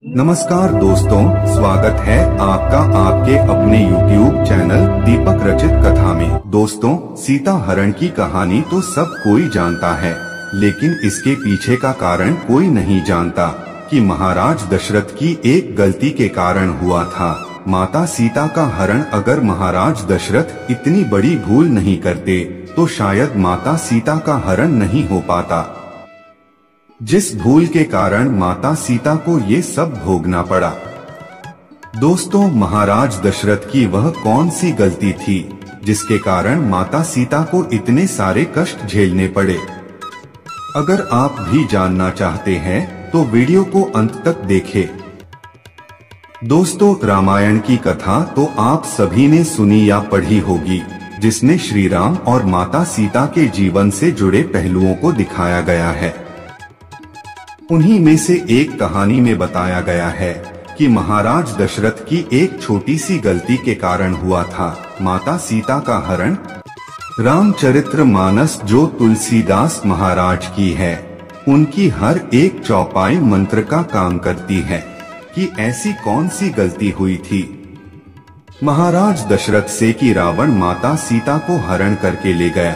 नमस्कार दोस्तों, स्वागत है आपका आपके अपने YouTube चैनल दीपक रचित कथा में। दोस्तों, सीता हरण की कहानी तो सब कोई जानता है, लेकिन इसके पीछे का कारण कोई नहीं जानता कि महाराज दशरथ की एक गलती के कारण हुआ था माता सीता का हरण। अगर महाराज दशरथ इतनी बड़ी भूल नहीं करते तो शायद माता सीता का हरण नहीं हो पाता, जिस भूल के कारण माता सीता को ये सब भोगना पड़ा। दोस्तों, महाराज दशरथ की वह कौन सी गलती थी जिसके कारण माता सीता को इतने सारे कष्ट झेलने पड़े? अगर आप भी जानना चाहते हैं तो वीडियो को अंत तक देखें। दोस्तों, रामायण की कथा तो आप सभी ने सुनी या पढ़ी होगी, जिसमें श्री राम और माता सीता के जीवन से जुड़े पहलुओं को दिखाया गया है। उन्हीं में से एक कहानी में बताया गया है कि महाराज दशरथ की एक छोटी सी गलती के कारण हुआ था माता सीता का हरण। रामचरितमानस जो तुलसीदास महाराज की है, उनकी हर एक चौपाई मंत्र का काम करती है कि ऐसी कौन सी गलती हुई थी महाराज दशरथ से कि रावण माता सीता को हरण करके ले गया।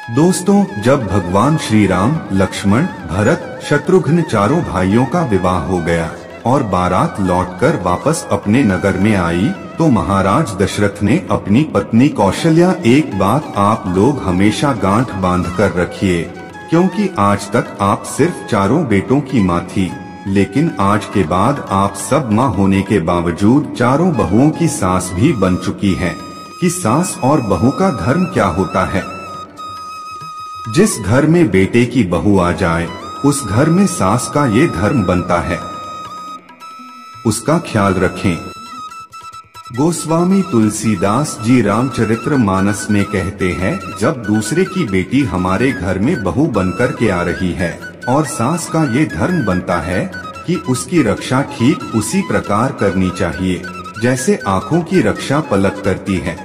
दोस्तों, जब भगवान श्री राम, लक्ष्मण, भरत, शत्रुघ्न चारों भाइयों का विवाह हो गया और बारात लौटकर वापस अपने नगर में आई, तो महाराज दशरथ ने अपनी पत्नी कौशल्या, एक बात आप लोग हमेशा गांठ बांध कर रखिए, क्योंकि आज तक आप सिर्फ चारों बेटों की माँ थी, लेकिन आज के बाद आप सब माँ होने के बावजूद चारों बहुओं की सास भी बन चुकी है कि सास और बहू का धर्म क्या होता है। जिस घर में बेटे की बहू आ जाए, उस घर में सास का ये धर्म बनता है, उसका ख्याल रखें। गोस्वामी तुलसीदास जी रामचरितमानस में कहते हैं, जब दूसरे की बेटी हमारे घर में बहू बनकर के आ रही है और सास का ये धर्म बनता है कि उसकी रक्षा ठीक उसी प्रकार करनी चाहिए जैसे आँखों की रक्षा पलक करती है।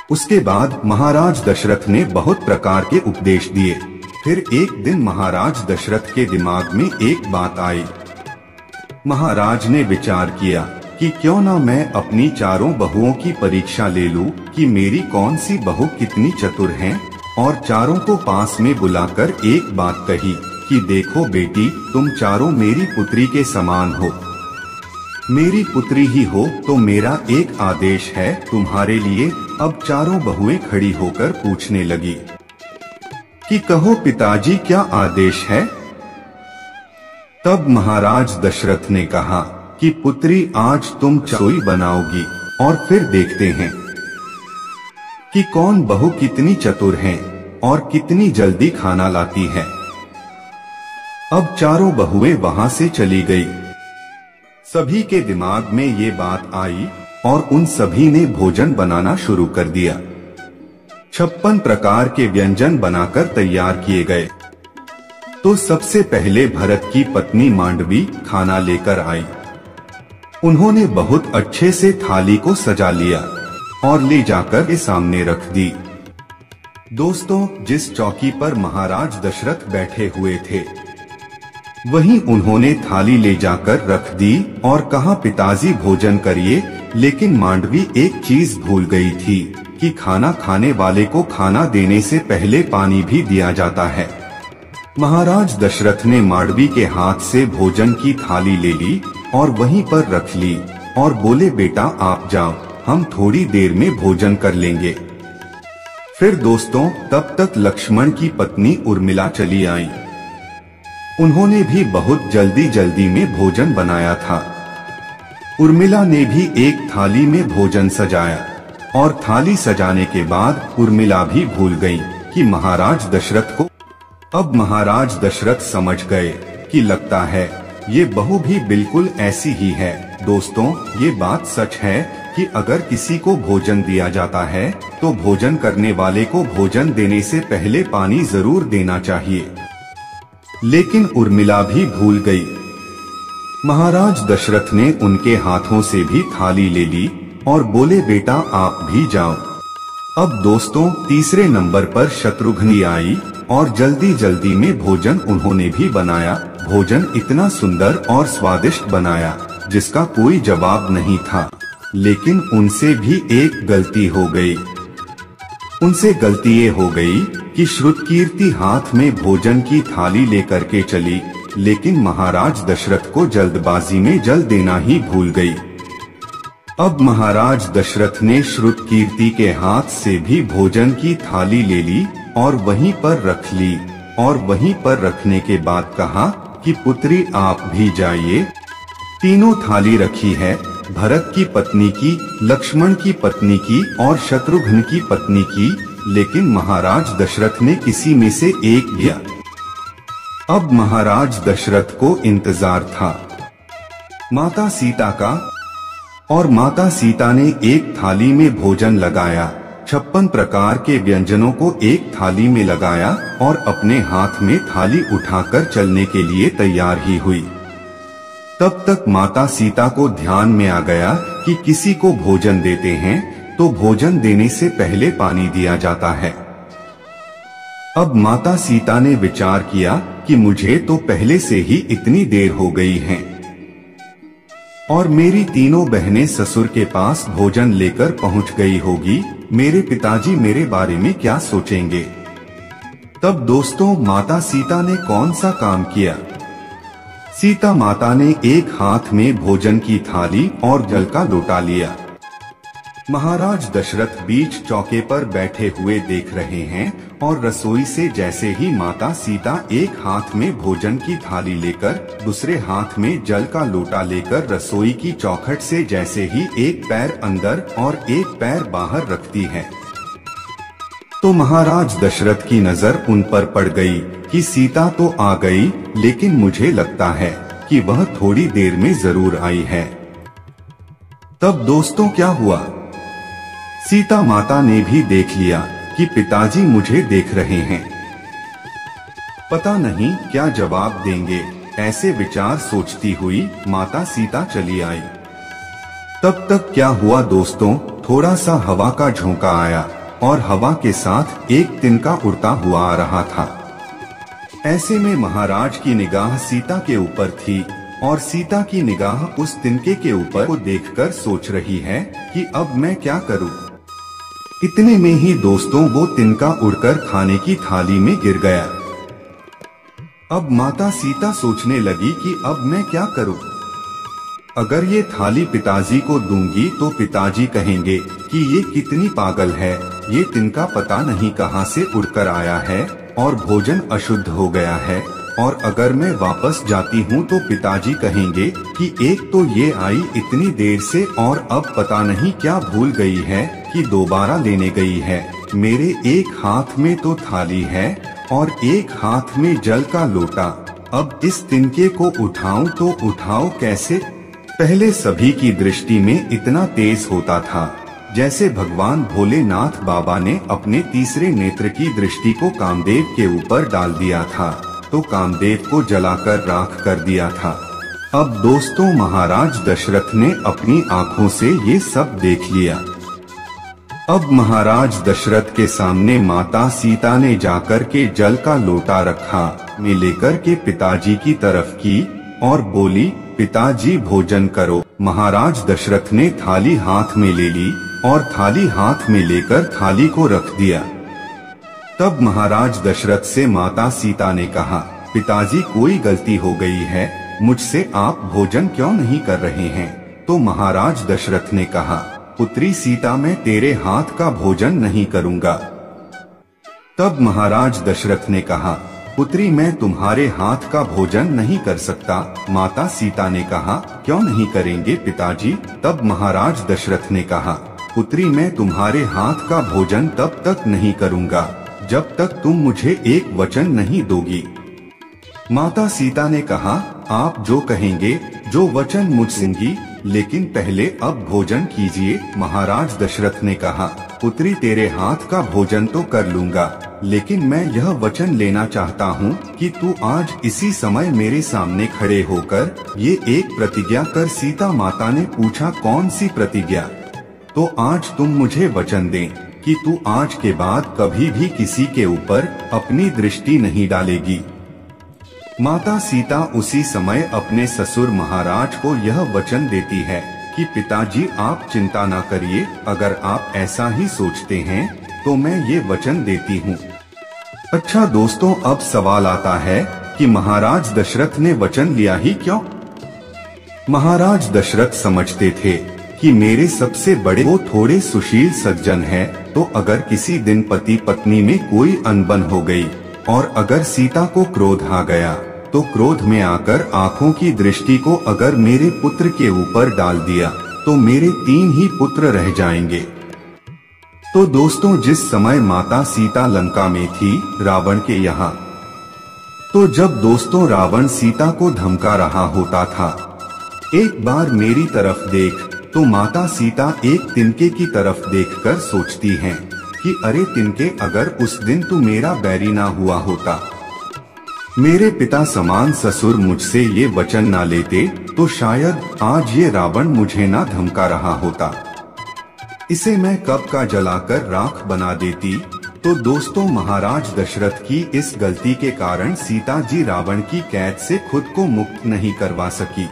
उसके बाद महाराज दशरथ ने बहुत प्रकार के उपदेश दिए। फिर एक दिन महाराज दशरथ के दिमाग में एक बात आई। महाराज ने विचार किया कि क्यों ना मैं अपनी चारों बहुओं की परीक्षा ले लूं कि मेरी कौन सी बहू कितनी चतुर है, और चारों को पास में बुलाकर एक बात कही कि देखो बेटी, तुम चारों मेरी पुत्री के समान हो। मेरी पुत्री ही हो तो मेरा एक आदेश है तुम्हारे लिए। अब चारों बहुएं खड़ी होकर पूछने लगी कि कहो पिताजी, क्या आदेश है? तब महाराज दशरथ ने कहा कि पुत्री, आज तुम रसोई बनाओगी और फिर देखते हैं कि कौन बहू कितनी चतुर है और कितनी जल्दी खाना लाती है। अब चारों बहुएं वहां से चली गई। सभी के दिमाग में ये बात आई और उन सभी ने भोजन बनाना शुरू कर दिया। 56 प्रकार के व्यंजन बनाकर तैयार किए गए। तो सबसे पहले भरत की पत्नी मांडवी खाना लेकर आई। उन्होंने बहुत अच्छे से थाली को सजा लिया और ले जाकर के सामने रख दी। दोस्तों, जिस चौकी पर महाराज दशरथ बैठे हुए थे, वहीं उन्होंने थाली ले जाकर रख दी और कहा, पिताजी भोजन करिए। लेकिन मांडवी एक चीज भूल गई थी कि खाना खाने वाले को खाना देने से पहले पानी भी दिया जाता है। महाराज दशरथ ने मांडवी के हाथ से भोजन की थाली ले ली और वहीं पर रख ली और बोले, बेटा आप जाओ, हम थोड़ी देर में भोजन कर लेंगे। फिर दोस्तों, तब तक लक्ष्मण की पत्नी उर्मिला चली आई। उन्होंने भी बहुत जल्दी जल्दी में भोजन बनाया था। उर्मिला ने भी एक थाली में भोजन सजाया और थाली सजाने के बाद उर्मिला भी भूल गई कि महाराज दशरथ को। अब महाराज दशरथ समझ गए कि लगता है ये बहू भी बिल्कुल ऐसी ही है। दोस्तों, ये बात सच है कि अगर किसी को भोजन दिया जाता है तो भोजन करने वाले को भोजन देने से पहले पानी जरूर देना चाहिए। लेकिन उर्मिला भी भूल गई। महाराज दशरथ ने उनके हाथों से भी थाली ले ली और बोले, बेटा आप भी जाओ। अब दोस्तों, तीसरे नंबर पर शत्रुघ्न आई और जल्दी जल्दी में भोजन उन्होंने भी बनाया। भोजन इतना सुंदर और स्वादिष्ट बनाया जिसका कोई जवाब नहीं था। लेकिन उनसे भी एक गलती हो गई। उनसे गलती ये हो गई कि श्रुतकीर्ति हाथ में भोजन की थाली लेकर के चली, लेकिन महाराज दशरथ को जल्दबाजी में जल देना ही भूल गई। अब महाराज दशरथ ने श्रुतकीर्ति के हाथ से भी भोजन की थाली ले ली और वहीं पर रख ली, और वहीं पर रखने के बाद कहा कि पुत्री आप भी जाइए। तीनों थाली रखी है, भरत की पत्नी की, लक्ष्मण की पत्नी की और शत्रुघ्न की पत्नी की, लेकिन महाराज दशरथ ने किसी में से एक दिया। अब महाराज दशरथ को इंतजार था माता सीता का, और माता सीता ने एक थाली में भोजन लगाया, 56 प्रकार के व्यंजनों को एक थाली में लगाया और अपने हाथ में थाली उठाकर चलने के लिए तैयार ही हुई। तब तक माता सीता को ध्यान में आ गया कि किसी को भोजन देते हैं तो भोजन देने से पहले पानी दिया जाता है। अब माता सीता ने विचार किया कि मुझे तो पहले से ही इतनी देर हो गई है और मेरी तीनों बहनें ससुर के पास भोजन लेकर पहुंच गई होगी, मेरे पिताजी मेरे बारे में क्या सोचेंगे। तब दोस्तों माता सीता ने कौन सा काम किया। सीता माता ने एक हाथ में भोजन की थाली और जल का लोटा लिया। महाराज दशरथ बीच चौके पर बैठे हुए देख रहे हैं और रसोई से जैसे ही माता सीता एक हाथ में भोजन की थाली लेकर दूसरे हाथ में जल का लोटा लेकर रसोई की चौखट से जैसे ही एक पैर अंदर और एक पैर बाहर रखती है, तो महाराज दशरथ की नजर उन पर पड़ गई कि सीता तो आ गई, लेकिन मुझे लगता है कि वह थोड़ी देर में जरूर आई है। तब दोस्तों क्या हुआ, सीता माता ने भी देख लिया कि पिताजी मुझे देख रहे हैं, पता नहीं क्या जवाब देंगे। ऐसे विचार सोचती हुई माता सीता चली आई। तब तक क्या हुआ दोस्तों, थोड़ा सा हवा का झोंका आया और हवा के साथ एक तिनका उड़ता हुआ आ रहा था। ऐसे में महाराज की निगाह सीता के ऊपर थी और सीता की निगाह उस तिनके के ऊपर को देखकर सोच रही है कि अब मैं क्या करूं। इतने में ही दोस्तों वो तिनका उड़कर खाने की थाली में गिर गया। अब माता सीता सोचने लगी कि अब मैं क्या करूं। अगर ये थाली पिताजी को दूंगी तो पिताजी कहेंगे कि ये कितनी पागल है, ये तिनका पता नहीं कहां से उड़कर आया है और भोजन अशुद्ध हो गया है। और अगर मैं वापस जाती हूँ तो पिताजी कहेंगे कि एक तो ये आई इतनी देर से और अब पता नहीं क्या भूल गई है कि दोबारा लेने गई है। मेरे एक हाथ में तो थाली है और एक हाथ में जल का लोटा, अब इस तिनके को उठाऊं तो उठाऊं कैसे। पहले सभी की दृष्टि में इतना तेज होता था जैसे भगवान भोलेनाथ बाबा ने अपने तीसरे नेत्र की दृष्टि को कामदेव के ऊपर डाल दिया था, तो कामदेव को जलाकर राख कर दिया था। अब दोस्तों महाराज दशरथ ने अपनी आंखों से ये सब देख लिया। अब महाराज दशरथ के सामने माता सीता ने जाकर के जल का लोटा रखा में लेकर के पिताजी की तरफ की और बोली, पिताजी भोजन करो। महाराज दशरथ ने थाली हाथ में ले ली और थाली हाथ में लेकर थाली को रख दिया। तब महाराज दशरथ से माता सीता ने कहा, पिताजी कोई गलती हो गई है, मुझसे आप भोजन क्यों नहीं कर रहे हैं। तो महाराज दशरथ ने कहा, पुत्री सीता मैं तेरे हाथ का भोजन नहीं करूंगा। तब महाराज दशरथ ने कहा, पुत्री मैं तुम्हारे हाथ का भोजन नहीं कर सकता। माता सीता ने कहा, क्यों नहीं करेंगे पिताजी। तब महाराज दशरथ ने कहा, पुत्री मैं तुम्हारे हाथ का भोजन तब तक नहीं करूंगा जब तक तुम मुझे एक वचन नहीं दोगी। माता सीता ने कहा, आप जो कहेंगे, जो वचन मुझसे दूंगी, लेकिन पहले अब भोजन कीजिए। महाराज दशरथ ने कहा, पुत्री तेरे हाथ का भोजन तो कर लूंगा, लेकिन मैं यह वचन लेना चाहता हूँ कि तू आज इसी समय मेरे सामने खड़े होकर ये एक प्रतिज्ञा कर। सीता माता ने पूछा, कौन सी प्रतिज्ञा। तो आज तुम मुझे वचन दें कि तू आज के बाद कभी भी किसी के ऊपर अपनी दृष्टि नहीं डालेगी। माता सीता उसी समय अपने ससुर महाराज को यह वचन देती है कि पिताजी आप चिंता न करिए, अगर आप ऐसा ही सोचते हैं तो मैं ये वचन देती हूँ। अच्छा दोस्तों, अब सवाल आता है कि महाराज दशरथ ने वचन लिया ही क्यों? महाराज दशरथ समझते थे कि मेरे सबसे बड़े वो थोड़े सुशील सज्जन हैं, तो अगर किसी दिन पति पत्नी में कोई अनबन हो गई और अगर सीता को क्रोध आ गया तो क्रोध में आकर आंखों की दृष्टि को अगर मेरे पुत्र के ऊपर डाल दिया तो मेरे 3 ही पुत्र रह जाएंगे। तो दोस्तों, जिस समय माता सीता लंका में थी रावण के यहाँ, तो जब दोस्तों रावण सीता को धमका रहा होता था, एक बार मेरी तरफ देख, तो माता सीता एक तिनके की तरफ देखकर सोचती हैं कि अरे तिनके, अगर उस दिन तू मेरा बैरी ना हुआ होता, मेरे पिता समान ससुर मुझसे ये वचन ना लेते, तो शायद आज ये रावण मुझे ना धमका रहा होता, इसे मैं कब का जलाकर राख बना देती। तो दोस्तों, महाराज दशरथ की इस गलती के कारण सीता जी रावण की कैद से खुद को मुक्त नहीं करवा सकी।